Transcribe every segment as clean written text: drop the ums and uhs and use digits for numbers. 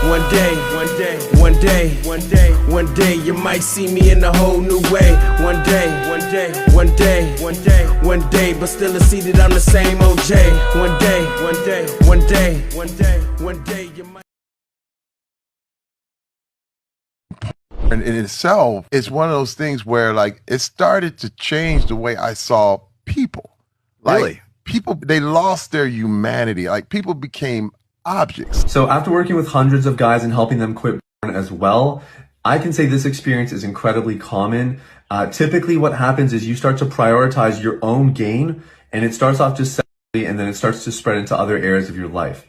One day, you might see me in a whole new way. One day, but still I see that I'm the same OJ. One day, you might. And in itself, it's one of those things where, like, it started to change the way I saw people. Like, really? People, they lost their humanity. Like, people became objects. So after working with hundreds of guys and helping them quit porn as well, I can say this experience is incredibly common. Typically what happens is you start to prioritize your own gain, and it starts off just sexually, and then it starts to spread into other areas of your life.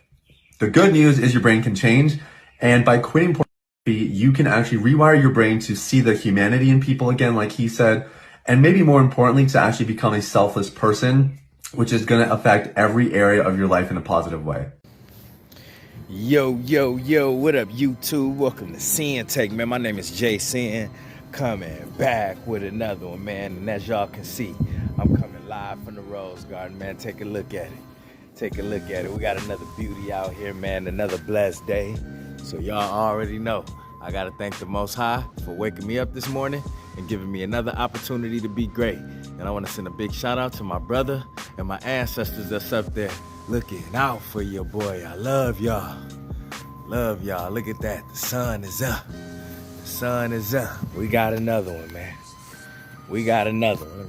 The good news is your brain can change, and by quitting pornography, you can actually rewire your brain to see the humanity in people again, like he said, and maybe more importantly, to actually become a selfless person, which is going to affect every area of your life in a positive way. Yo, what up, YouTube? Welcome to Sinn-Take, man. My name is Sin, coming back with another one, man. And as y'all can see, I'm coming live from the Rose Garden, man. Take a look at it. We got another beauty out here, man. Another blessed day. So y'all already know, I gotta thank the Most High for waking me up this morning and giving me another opportunity to be great. And I wanna send a big shout out to my brother and my ancestors that's up there looking out for your boy. I love y'all. Look at that. The sun is up. We got another one, man. Let me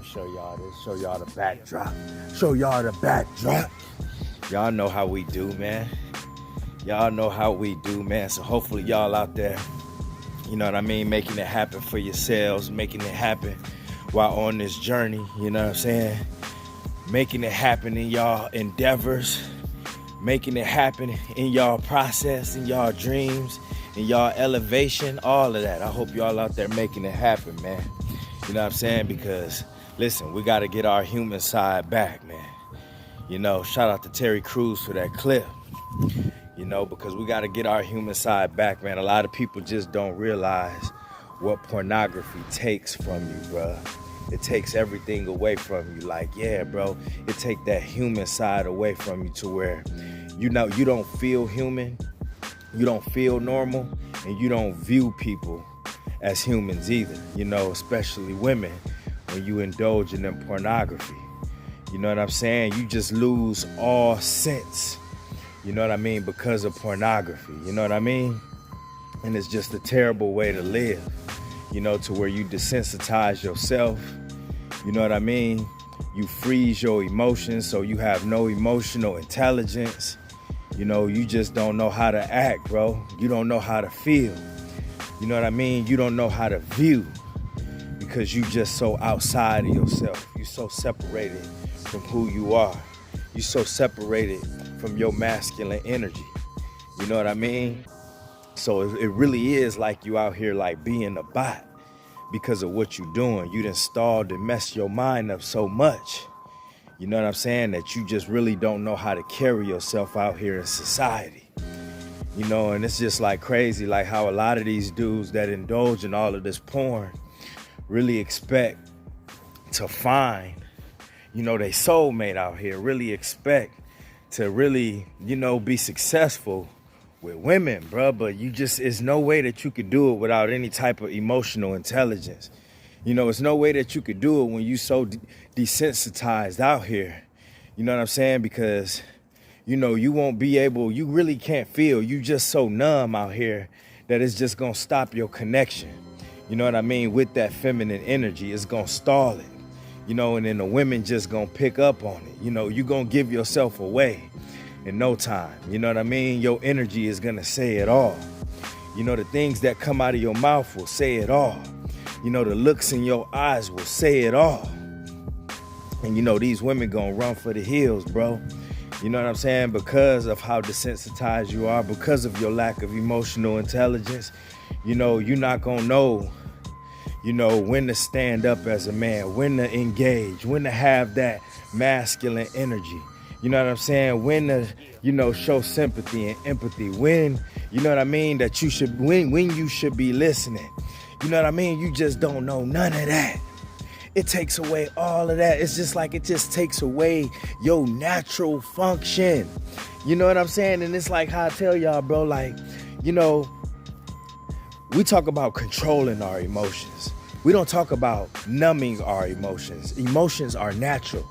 show y'all this. Show y'all the backdrop. Y'all know how we do, man. So hopefully y'all out there, you know what I mean, making it happen for yourselves, making it happen while on this journey, you know what I'm saying? Making it happen in y'all endeavors, making it happen in y'all process, in y'all dreams, in y'all elevation, all of that. I hope y'all out there making it happen, man. You know what I'm saying? Because, listen, we got to get our human side back, man. You know, shout out to Terry Crews for that clip. You know, because we got to get our human side back, man. A lot of people just don't realize what pornography takes from you, bruh. It takes everything away from you. Like, yeah, bro, it take that human side away from you to where, you know, you don't feel human, you don't feel normal, and you don't view people as humans either, you know, especially women, when you indulge in them pornography. You know what I'm saying? You just lose all sense. You know what I mean? Because of pornography, you know what I mean? And it's just a terrible way to live, you know, to where you desensitize yourself, you know what I mean? You freeze your emotions, so you have no emotional intelligence. You know, you just don't know how to act, bro. You don't know how to feel. You know what I mean? You don't know how to view, because you just so outside of yourself. You so separated from who you are. You so separated from your masculine energy. You know what I mean? So it really is like you out here like being a bot because of what you're doing. You done stalled and messed your mind up so much. You know what I'm saying? That you just really don't know how to carry yourself out here in society. You know, and it's just like crazy, like how a lot of these dudes that indulge in all of this porn really expect to find, you know, they soulmate out here, really expect to really, you know, be successful with women, bro. But you just, it's no way that you could do it without any type of emotional intelligence. You know, it's no way that you could do it when you so desensitized out here. You know what I'm saying? Because, you know, you won't be able, you really can't feel. You just so numb out here that it's just gonna stop your connection. You know what I mean? With that feminine energy, it's gonna stall it. You know, and then the women just gonna pick up on it. You know, you gonna give yourself away in no time. You know what I mean? Your energy is gonna say it all. You know, the things that come out of your mouth will say it all. You know, the looks in your eyes will say it all. And you know, these women gonna run for the hills, bro. You know what I'm saying? Because of how desensitized you are, because of your lack of emotional intelligence, you know, you're not gonna know, you know, when to stand up as a man, when to engage, when to have that masculine energy. You know what I'm saying? When to, you know, show sympathy and empathy. When, you know what I mean, that you should, when you should be listening. You know what I mean? You just don't know none of that. It takes away all of that. It's just like it just takes away your natural function. You know what I'm saying? And it's like how I tell y'all, bro, like, you know, we talk about controlling our emotions. We don't talk about numbing our emotions. Emotions are natural.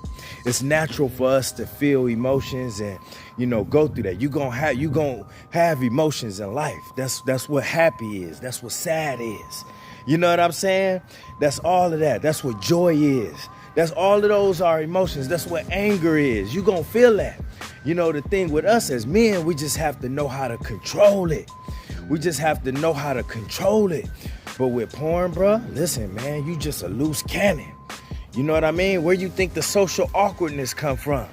It's natural for us to feel emotions and, you know, go through that. You gonna have emotions in life. That's what happy is. That's what sad is. You know what I'm saying? That's all of that. That's what joy is. That's all of those are emotions. That's what anger is. You gonna feel that. You know, the thing with us as men, we just have to know how to control it. We just have to know how to control it. But with porn, bro, listen, man, you just a loose cannon. You know what I mean? Where you think the social awkwardness come from?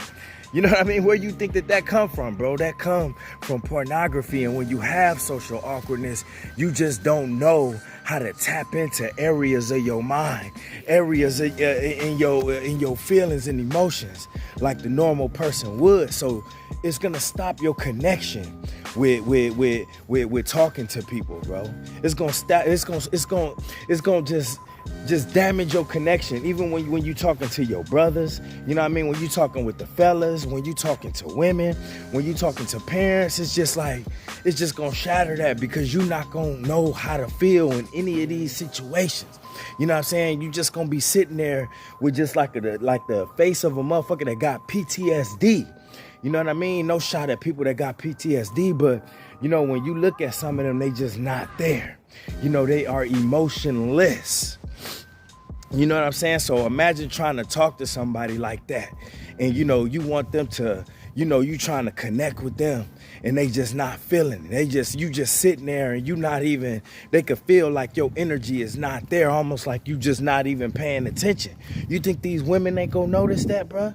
You know what I mean? Where you think that come from, bro? That come from pornography. And when you have social awkwardness, you just don't know how to tap into areas of your mind, areas of, in your feelings and emotions, like the normal person would. So it's gonna stop your connection with talking to people, bro. It's gonna stop. It's gonna just damage your connection. Even when you talking to your brothers, you know what I mean? When you talking with the fellas, when you talking to women, when you talking to parents, it's just gonna shatter that, because you're not gonna know how to feel in any of these situations. You know what I'm saying? You just gonna be sitting there with just like the face of a motherfucker that got PTSD. You know what I mean? No shot at people that got PTSD, but you know, when you look at some of them, they just not there. You know, they are emotionless. You know what I'm saying? So imagine trying to talk to somebody like that, and you know, you want them to, you know, you trying to connect with them, and they just not feeling it. You just sitting there, and you not even, they could feel like your energy is not there, almost like you just not even paying attention. You think these women ain't gonna notice that, bruh?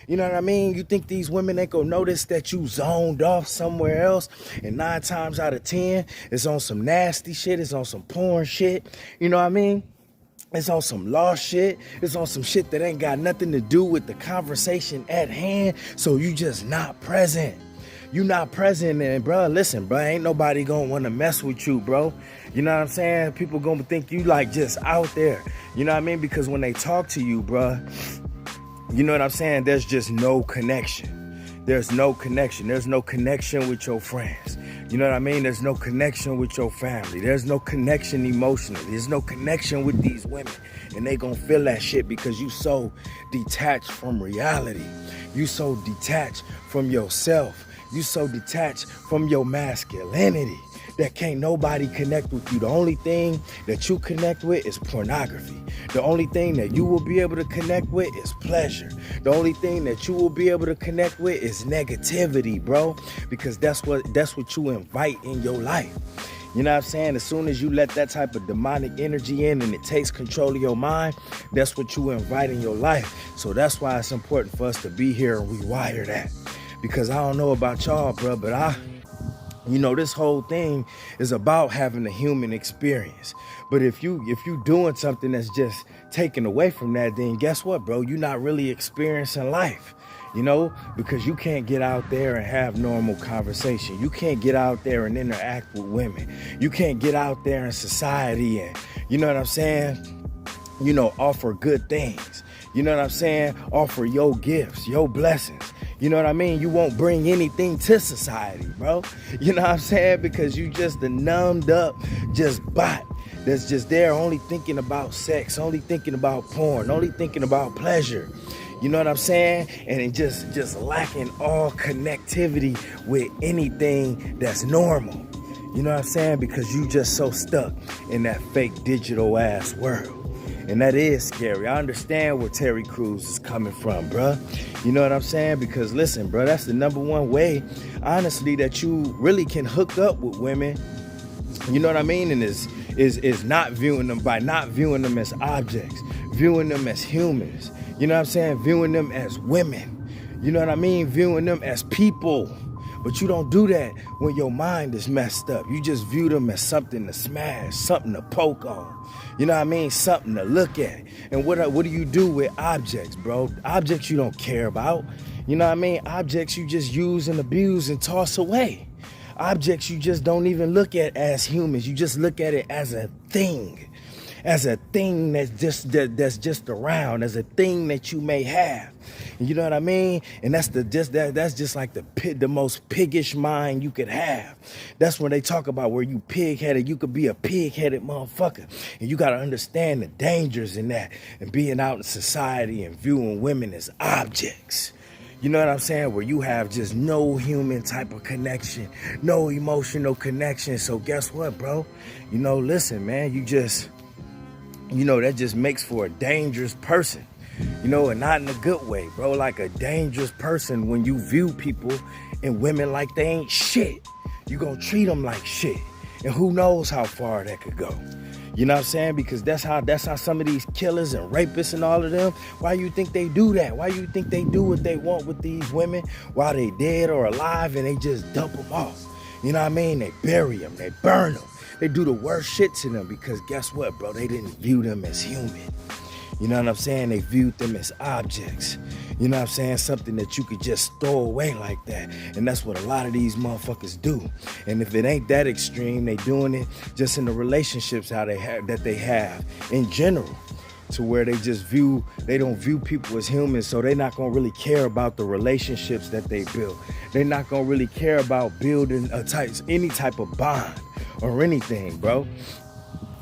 You know what I mean? You think these women ain't gonna notice that you zoned off somewhere else, and 9 times out of 10, it's on some nasty shit, it's on some porn shit, you know what I mean? It's on some lost shit. It's on some shit that ain't got nothing to do with the conversation at hand. So you just not present. You not present, and bro, listen, bro, ain't nobody gonna wanna mess with you, bro. You know what I'm saying? People gonna think you like just out there. You know what I mean? Because when they talk to you, bro, you know what I'm saying? There's just no connection. There's no connection. There's no connection with your friends. You know what I mean? There's no connection with your family. There's no connection emotionally. There's no connection with these women. And they gonna feel that shit because you so detached from reality. You so detached from yourself. You so detached from your masculinity that can't nobody connect with you. The only thing that you connect with is pornography. The only thing that you will be able to connect with is pleasure. The only thing that you will be able to connect with is negativity, bro, because that's what you invite in your life. You know what I'm saying? As soon as you let that type of demonic energy in and it takes control of your mind, that's what you invite in your life. So that's why it's important for us to be here and rewire that. Because I don't know about y'all, bro, but you know, this whole thing is about having a human experience. But if you doing something that's just taken away from that, then guess what, bro? You're not really experiencing life, you know, because you can't get out there and have normal conversation. You can't get out there and interact with women. You can't get out there in society and, you know what I'm saying, you know, offer good things. You know what I'm saying? Offer your gifts, your blessings. You know what I mean? You won't bring anything to society, bro. You know what I'm saying? Because you just a numbed up, just bot that's just there only thinking about sex, only thinking about porn, only thinking about pleasure. You know what I'm saying? And it just lacking all connectivity with anything that's normal. You know what I'm saying? Because you just so stuck in that fake digital ass world. And that is scary. I understand where Terry Crews is coming from, bruh. You know what I'm saying? Because listen, bruh, that's the number one way, honestly, that you really can hook up with women. You know what I mean? And is not viewing them, by not viewing them as objects, viewing them as humans. You know what I'm saying? Viewing them as women. You know what I mean? Viewing them as people. But you don't do that when your mind is messed up. You just view them as something to smash, something to poke on. You know what I mean? Something to look at. And what do you do with objects, bro? Objects you don't care about. You know what I mean? Objects you just use and abuse and toss away. Objects you just don't even look at as humans. You just look at it as a thing. as a thing that's just around, as a thing that you may have. You know what I mean? And that's just like the most piggish mind you could have. That's when they talk about where you pig-headed, you could be a pig-headed motherfucker. And you got to understand the dangers in that and being out in society and viewing women as objects. You know what I'm saying? Where you have just no human type of connection, no emotional connection. So guess what, bro? You know, listen, man, that just makes for a dangerous person. You know, and not in a good way, bro. Like a dangerous person when you view people and women like they ain't shit. You gonna treat them like shit. And who knows how far that could go. You know what I'm saying? Because that's how some of these killers and rapists and all of them, why you think they do that? Why you think they do what they want with these women while they dead or alive and they just dump them off? You know what I mean? They bury them, they burn them. They do the worst shit to them because guess what, bro? They didn't view them as human. You know what I'm saying? They viewed them as objects. You know what I'm saying? Something that you could just throw away like that. And that's what a lot of these motherfuckers do. And if it ain't that extreme, they doing it just in the relationships that they have in general. To where they don't view people as humans, so they're not gonna really care about the relationships that they build. They're not gonna really care about building any type of bond or anything, bro.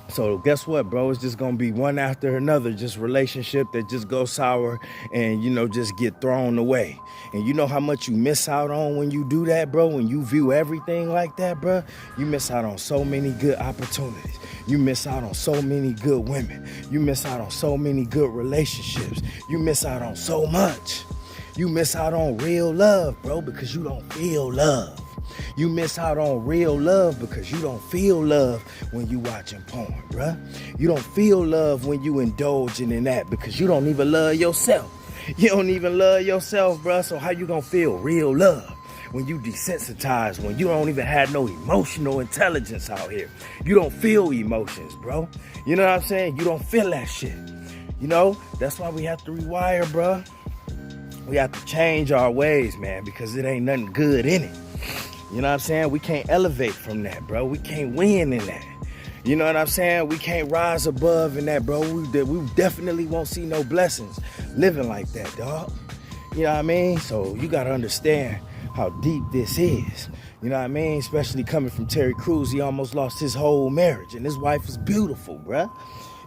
So guess what, bro? It's just gonna be one after another, just relationship that just go sour and, just get thrown away. And you know how much you miss out on when you do that, bro? When you view everything like that, bro, you miss out on so many good opportunities. You miss out on so many good women. You miss out on so many good relationships. You miss out on so much. You miss out on real love, bro, because you don't feel love. You miss out on real love because you don't feel love when you watching porn, bruh. You don't feel love when you indulging in that because you don't even love yourself. You don't even love yourself, bruh. So how you gonna feel real love when you desensitized, when you don't even have no emotional intelligence out here? You don't feel emotions, bro. You know what I'm saying? You don't feel that shit. You know, that's why we have to rewire, bruh. We have to change our ways, man, because it ain't nothing good in it. You know what I'm saying? We can't elevate from that, bro. We can't win in that. You know what I'm saying? We can't rise above in that, bro. We definitely won't see no blessings living like that, dog. You know what I mean? So you got to understand how deep this is. You know what I mean? Especially coming from Terry Crews. He almost lost his whole marriage, and his wife is beautiful, bruh.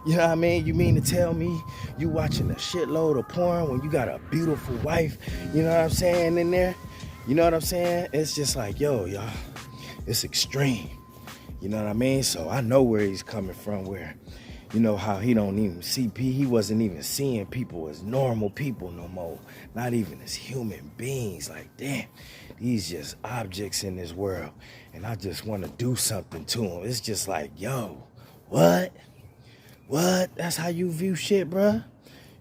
You know what I mean? You mean to tell me you watching a shitload of porn when you got a beautiful wife, you know what I'm saying, in there? You know what I'm saying? It's just like, yo, y'all, it's extreme. You know what I mean? So I know where he's coming from, where, how he don't even see, he wasn't even seeing people as normal people no more. Not even as human beings. Like, damn, these just objects in this world. And I just want to do something to them. It's just like, yo, what? What? That's how you view shit, bruh?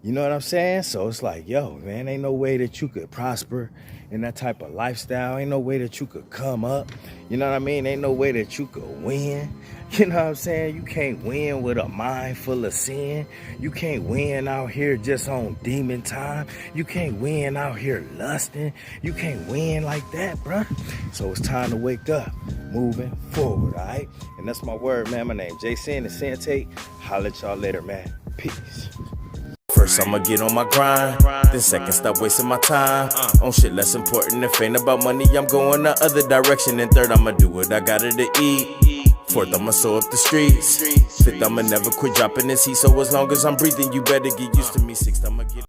You know what I'm saying? So it's like, yo, man, ain't no way that you could prosper in that type of lifestyle. Ain't no way that you could come up. You know what I mean? Ain't no way that you could win. You know what I'm saying? You can't win with a mind full of sin. You can't win out here just on demon time. You can't win out here lusting. You can't win like that, bruh. So it's time to wake up, moving forward, all right? And that's my word, man. My name is Sinn, and Sinn-Take. Holla at y'all later, man. Peace. First I'ma get on my grind, then second stop wasting my time on shit less important. If ain't about money, I'm going the other direction. And third, I'ma do what I gotta to eat. Fourth, I'ma sew up the streets. Fifth, I'ma never quit dropping this heat. So as long as I'm breathing, you better get used to me. Sixth, I'ma get